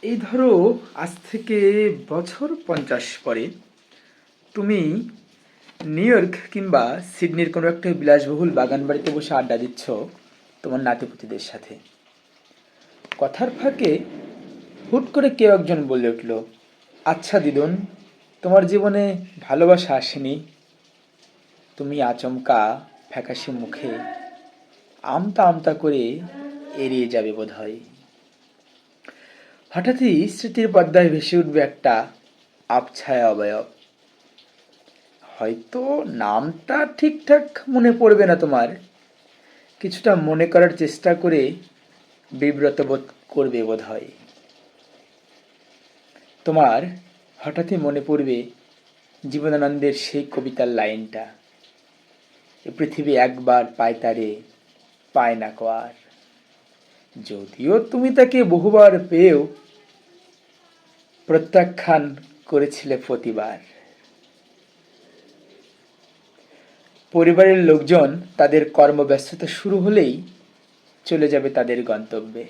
এই ধরো, আজ থেকে বছর 50 পরে তুমি নিউ ইয়র্ক কিংবা সিডনির কোনো একটা বিলাসবহুল বাগান বাড়িতে বসে আড্ডা দিচ্ছ তোমার নাতিপুতিদের সাথে। কথার ফাঁকে হুট করে কেউ একজন বলে উঠল, আচ্ছা দিদুন, তোমার জীবনে ভালোবাসা আসেনি? তুমি আচমকা ফ্যাকাশে মুখে আমতা আমতা করে এড়িয়ে যাবে বোধহয়। হঠাৎই স্মৃতির পর্দায় ভেসে উঠবে একটা আবছায়া অবয়ব। হয়তো নামটা ঠিকঠাক মনে পড়বে না তোমার, কিছুটা মনে করার চেষ্টা করে বিব্রত বোধ করবে বোধহয়। তোমার হঠাৎই মনে পড়বে জীবনানন্দের সেই কবিতার লাইনটা, এ পৃথিবী একবার পায় তারে, পায় না কো আর। যদিও তুমি তাকে বহুবার পেয়েও প্রত্যাখ্যান করেছিলে প্রতিবার। পরিবারের লোকজন তাদের কর্মব্যস্ততা শুরু হলেই চলে যাবে তাদের গন্তব্যে।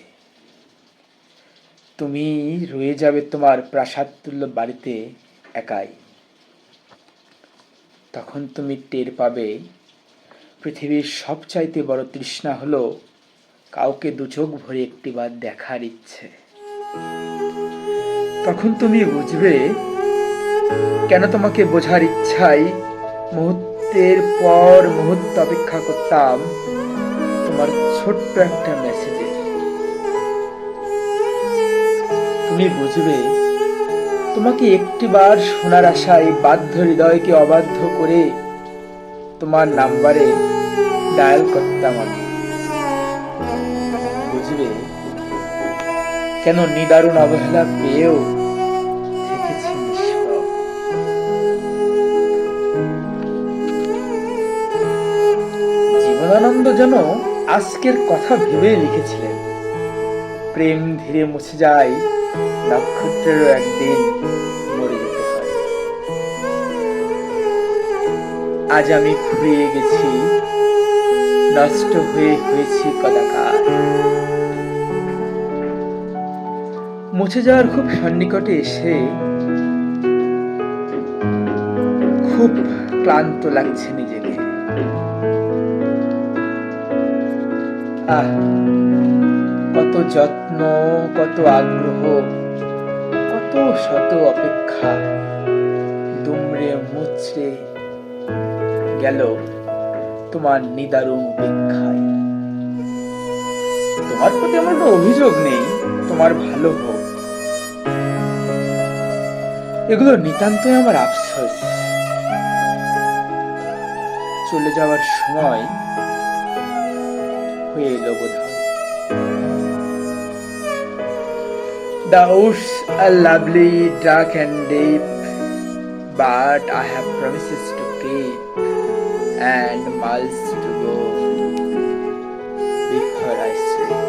তুমি রয়ে যাবে তোমার প্রাসাদতুল্য বাড়িতে একাই। তখন তুমি টের পাবে পৃথিবীর সবচাইতে বড় তৃষ্ণা হলো কাউকে দুচোখ ভরে একটিবার দেখার ইচ্ছে। তখন তুমি বুঝবে কেন তোমাকে বোঝার ইচ্ছায় মুহূর্তের পর মুহূর্ত অপেক্ষা করতাম তোমার ছোট্ট একটা মেসেজে। তুমি বুঝবে তোমাকে একটিবার শোনার আশায় বাধ্য হৃদয়কে অবাধ্য করে তোমার নাম্বারে ডায়াল করতাম আমি। বুঝবে কেন নিদারুণ অবহেলা পেয়েও থেকেছি নিষ্পাপ। জীবনানন্দ যেন আজকের কথা ভেবে লিখেছিলেন, প্রেম ধীরে মুছে যায়, নক্ষত্রেরও একদিন মরে যেতে হয়। আজ আমি ফুরিয়ে গেছি, নষ্ট হয়ে হয়েছি কদাকার। মুছে যাওয়ার খুব সন্নিকটে এসে খুব ক্লান্ত লাগছে নিজেকে। কত যত্ন, কত আগ্রহ, কত শত অপেক্ষা দুমড়ে মুচড়ে গেল তোমার নিদারুণ উপেক্ষায়। তোমার প্রতি আমার কোনো অভিযোগ নেই, তোমার ভালো হোক, এগুলো নিতান্তই আমার আফসোস। চলে যাওয়ার সময় হয়ে এলো বোধহয়। The woods are lovely, dark and deep, but I have promises to keep and miles to go before I sleep.